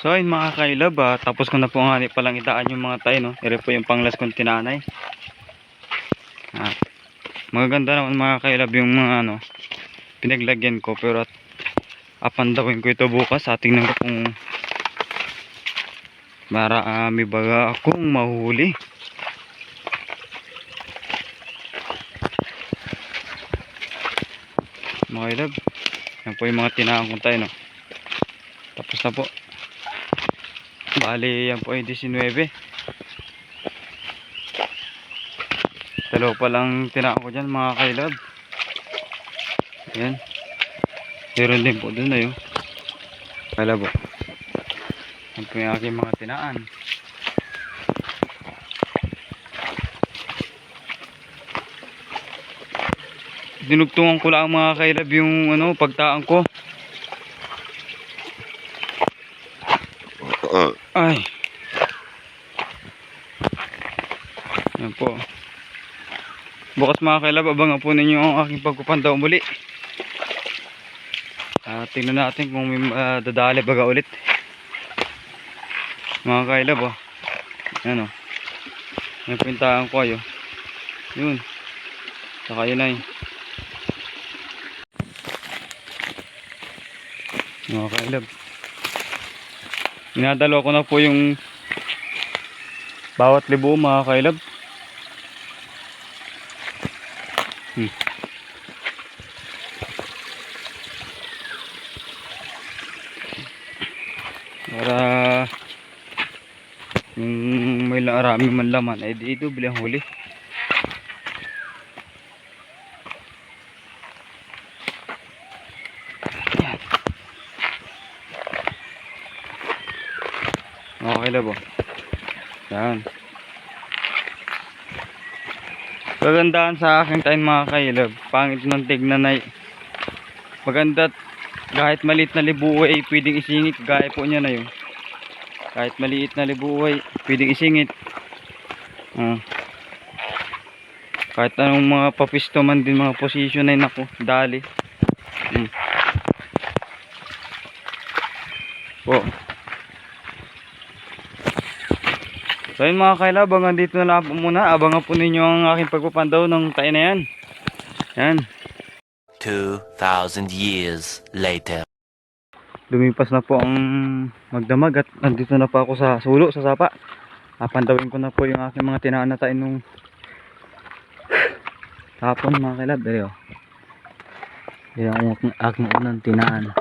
So ayun mga kailab, tapos ko na po nga palang itaan yung mga tayo, no? Ere po yung panglas kong tinanay. Magaganda naman mga kailab yung mga pinaglagyan ko, pero apandawin ko ito bukas. Tingnan ko kung marami baga akong mahuli. Mga kailab, yan po yung mga tinaan kong tayo, no? Tapos na po. Bali yan po ay 19. Dalawa pa lang tinaan ko dyan mga kailab. Ayan. Meron din po dun na yun. Kailab po. Yan po yung aking mga tinaan. Dinugtungan ko lang mga kailab yung pagtaan ko. Ay. Yan po. Bukas mga kailab, abangan po ninyo ang aking pagpupandaw muli. Tingnan natin kung may dadali baga ulit. Mga kailab, yan may pintaan ko ayo. Yun. Saka yun ay. Mga kailab. Minadalo ko na po yung bawat libo mga kailab. Para may marami man laman ay dito bilang huli. Okay na po. Yan. Kagandahan sa akin tayo mga kailab, pangit ng tignan ay maganda. Kahit maliit na libuhay ay pwedeng isingit. Gaya po niya na yun. Kahit maliit na libuhay pwedeng isingit. Kahit anong mga papisto man din, mga position ay naku, dali. Po. So yun mga kailab, hanggang dito na lang po muna. Abangan po ninyo ang aking pagpapandaw ng tayo na yan. Yan. 2,000 years later. Lumipas na po ang magdamag at nandito na po ako sa sulo, sa sapa. Pandawin ko na po yung aking mga tinaan na tayo nung hapon mga kailab. Dali yan ang aking unang tinaan.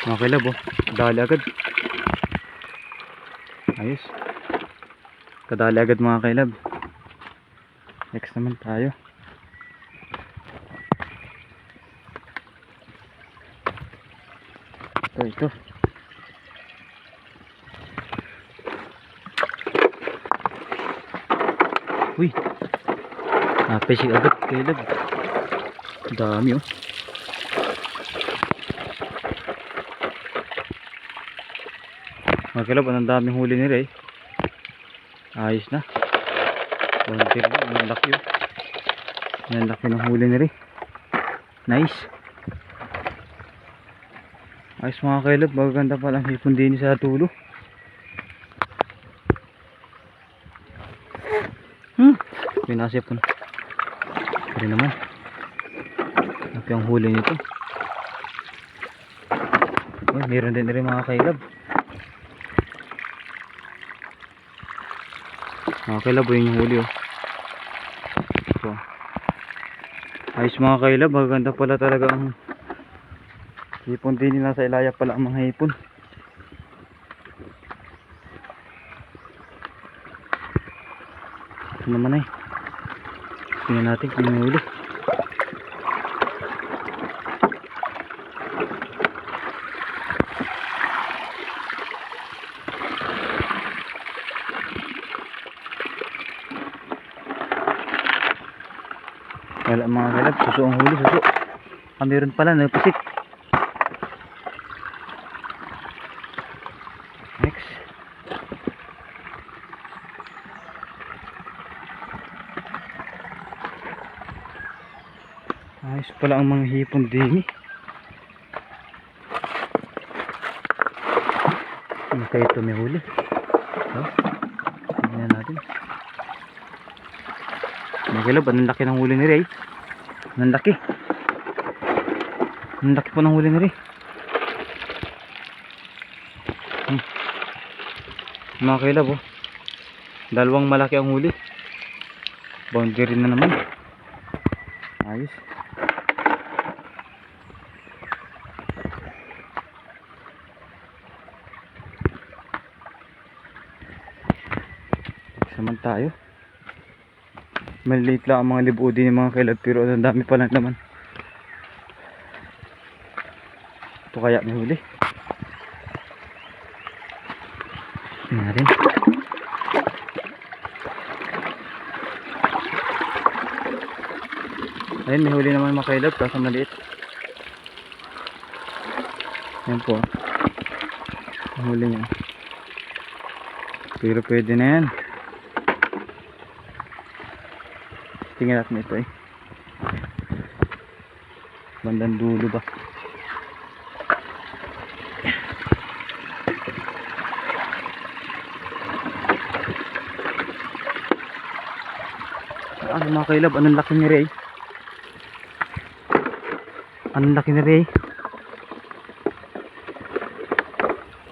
Mga kailab, dali agad. Ayos. Kadali agad mga kailab. Next naman tayo. Ito. Uy. Napesig agad kailab. Dami Mga kailab, ang daming huli nila eh. Ayos na. Konti rin. Ang laki Ang laki ng huli nila. Nice. Ayos mga kailab. Magaganda palang hipon din sa tulo. Pinasipon. Pero naman. Laki ang huli nito. Meron din rin mga kailab. Mga kailab, yun yung huli So, ayos mga kailab, maganda pala talaga ang hipon din nila. Sa ilaya pala ang mga hipon. Ito naman tingnan natin kung may huli. Wala mga kailab, suso ang huli, suso. Meron pala, napusik. Next. Ayos pala ang mga hipon din. Ano kayo ito may huli? Tingnan natin. Magilab, anong laki ng huli ni Ray. Anong laki. Anong laki po ng huli ni Ray. Mga kilab, oh. Dalawang malaki ang huli. Boundary na naman. Ayos. Saman tayo. Maliit lang ang mga libo din ng mga kilab, pero ang dami pa lang naman. Ito kaya may huli. Tingnan natin. Ayun, may huli naman mga kailab, kaso maliit. Ayan po. Ang huli niya. Pero pwede na yan. Tingnan natin ito eh. Bandang dulo ba? Ano mga kailab, anong laki ni Ray? Anong laki ni Ray?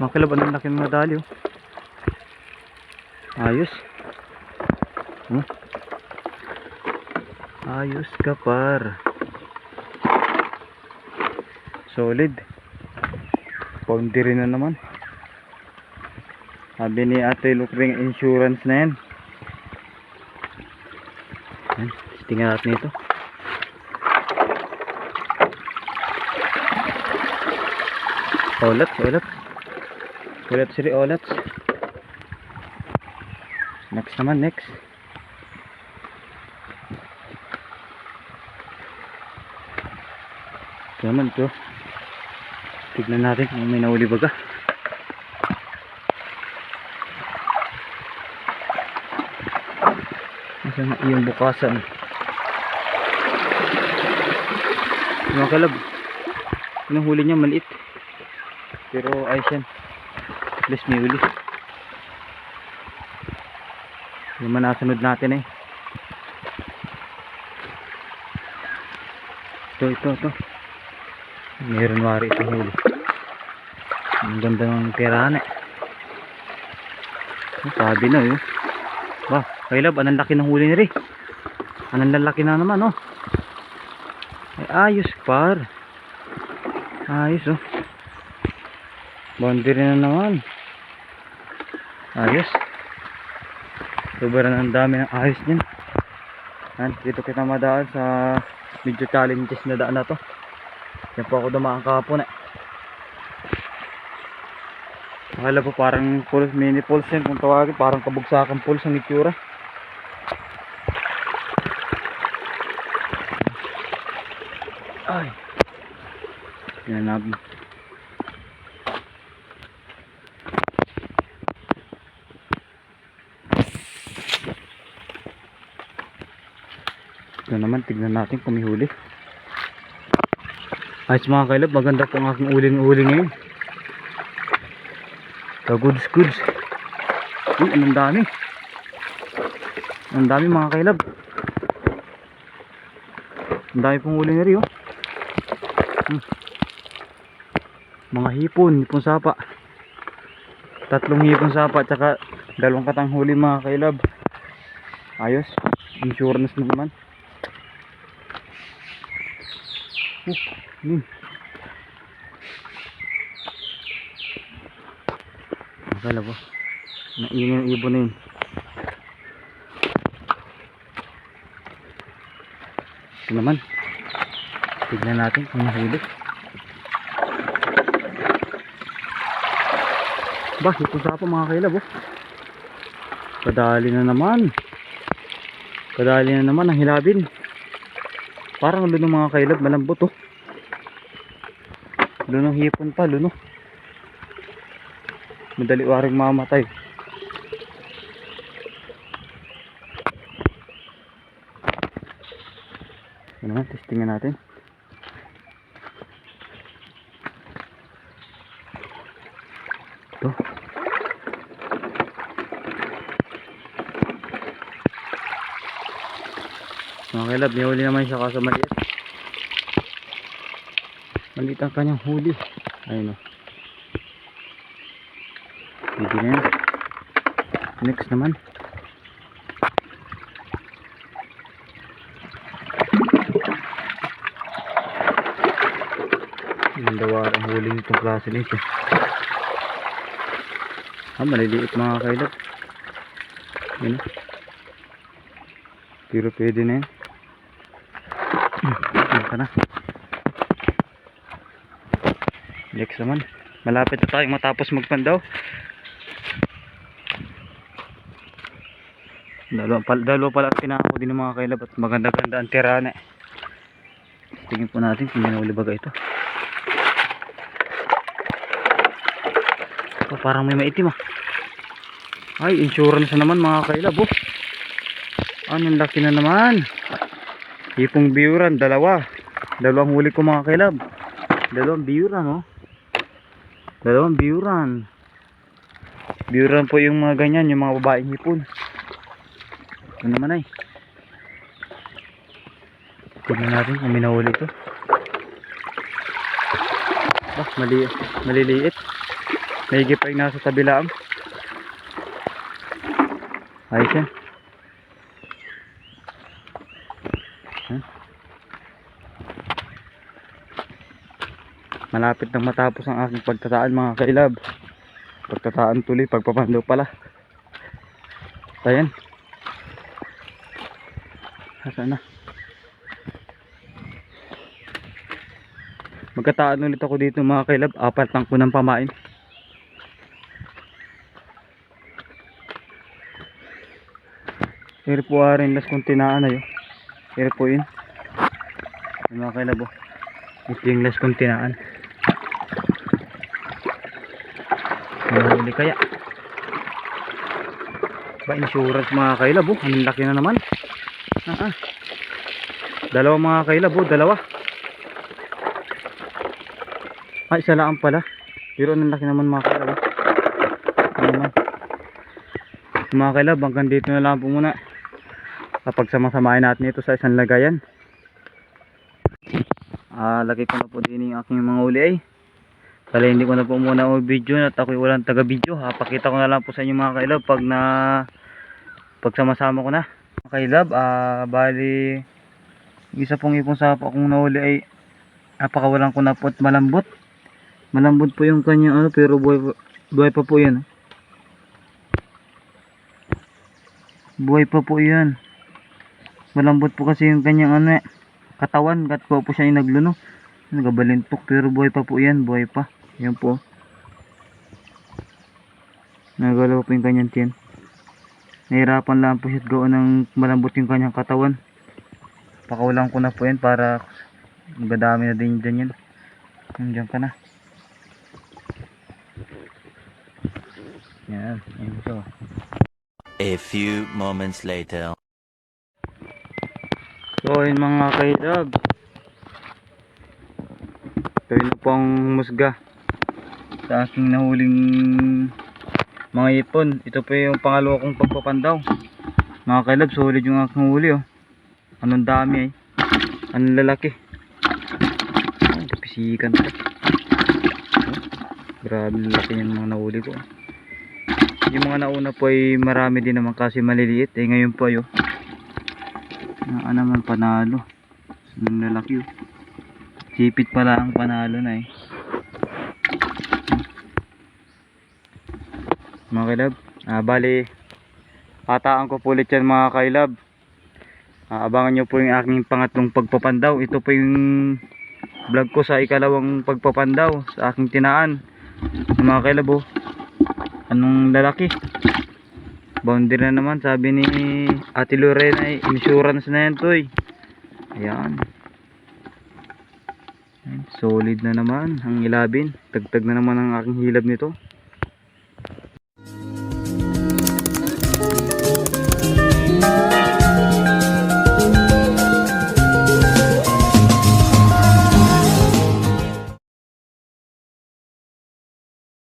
Mga kailab, anong laki ng medalyo? Ayos. Ayos ka par. Solid. Boundary na naman. Sabi ni Ate Lukring, insurance na yan. Yan, tingnan natin ito. Olats. Ulat siri olats. Next naman, next. Ito naman ito. Tignan natin kung may nahuli baga. Nasaan na iyong bukasan? Mga kalab, yung huli niya maliit, pero ayos yan. At least may huli. Yung manasunod natin eh. Ito. Meron wari itong huli. Ang ganda ng tirahan eh. Sabi na yun. Ba, kailab, anong laki ng huli ni Ray. Anong lalaki na naman, oh. Ay, ayos, par. Ayos, oh. Boundary na naman. Ayos. Sobrang ang dami ng ayos niyan. Dito kita madaan sa medyo challenges na daan na to. Yan po ako dumaan kahapon eh. Akala po parang pulse, mini pulse yan kung tawagin. Parang kabugsakan pulse ang itsura. Ay. Yan natin. Ito naman, tignan natin kung may huli. Ayos mga kailab, maganda po ang aking uling-uling ngayon. Goods. Uy, anong dami. Ang dami mga kailab. Ang dami pong huli na rin, oh. Mga hipon sapa. 3 hipon sapa, tsaka 2 katang huli mga kailab. Ayos, insurance na naman. Akala po naingin ang ibon na yun. Ito naman, tignan natin kung nahuli. Ba, ito sa po mga kailab, oh. Kadali na naman ang hilabin. Parang luno mga kailab, malambot, oh. Lunong hipon pa, luno. Madali waring mamatay. Ano naman, testingan natin. to. Mga kailab, may huli naman siya kaso maliit. Maliit ang kanyang huli. Ayun o. Pwede na yan. Next naman. Mandawa ang huli nitong klase nito. Maliliit mga kailab. Yun. Pero pwede na yan. Yan ka na. Next naman. Malapit na tayong matapos magpandaw. Dalawa pala pinako din ng mga kailab at maganda-ganda ang tirana. Tingin po natin kung may nahuli baga ito. Oh, parang may maitim ah. Ay, insurance na naman mga kailab oh. Anong laki na naman. Hipong biyuran, dalawang huli ko mga kailab. Dalawang biyuran oh. Dalawang biyuran. Biyuran po yung mga ganyan, yung mga babaeng hipon. Ito naman ay. Tignan natin kung may nahuli ito. Ah, maliliit. Mahigit pa yung nasa tabilaang. Ayos yan. Malapit nang matapos ang aking pagtataan mga kailab. Pagtataan tuloy, pagpapandaw pala. Ayan. Saan na? Magkataan ulit ako dito mga kailab. 4 lang po ng pamain. Pero po rin las kung tinaan na yun. Pero po yun. Mga kailab oh. Ito yung las kung tinaan. Nahuli kaya. Ba insurance mga kailab oh. Anong laki na naman. Dalawa mga kailab oh. Dalawa. Ay isa lang pala. Pero anong laki naman mga kailab oh. Ano naman. Mga kailab hanggang dito na lang po muna. Kapag samasamahin natin ito sa isang lagayan. Lagay ko na po din yung aking mga uli ay. Kaya hindi ko na po muna video at ako'y walang taga video. Pakita ko na lang po sa inyo mga kailab pag sama-sama ko na. Mga kailab, bali isa pong ipong sapa akong nahuli ay napakawalan ko na po at malambot. Malambot po yung kanyang pero buhay pa po yan. Buhay pa po yan. Malambot po kasi yung kanyang katawan. Kat po siya yung nagluno. Nagabalintok pero buhay pa po yan. Buhay pa. Yan po. Nagalaw po yung kanyang tiyan. Nahirapan lang po siya at gawin ng malambot yung kanyang katawan. Pakawalan ko na po yan para magadami na din dyan yan. Diyan ka na. Yan. Yan po. A few moments later. So yun mga kailab. Ito yun na pong musga sa aking nahuling mga ipon. Ito po yung pangalawa kong pagpapandaw. Mga kailab, solid yung aking huli oh. Anong dami eh. Anong lalaki. Pisikan pa. Grabe lalaki yung mga nahuli ko. Yung mga nauna po ay marami din naman kasi maliliit. Ngayon po ayo. Naman panalo. Ang lalaki oh. Sipit pala ang panalo na eh. Mga kailab, bali pataan ko po ulit yan mga kailab. Abangan nyo po yung aking pangatlong pagpapandaw. Ito po yung vlog ko sa ikalawang pagpapandaw sa aking tinaan. Mga kailab oh. Anong lalaki. Boundary na naman, sabi ni Ate Lorena ay insurance na yan to eh. Ayan. Solid na naman ang ilabin. Tagtag na naman ang aking hilab nito.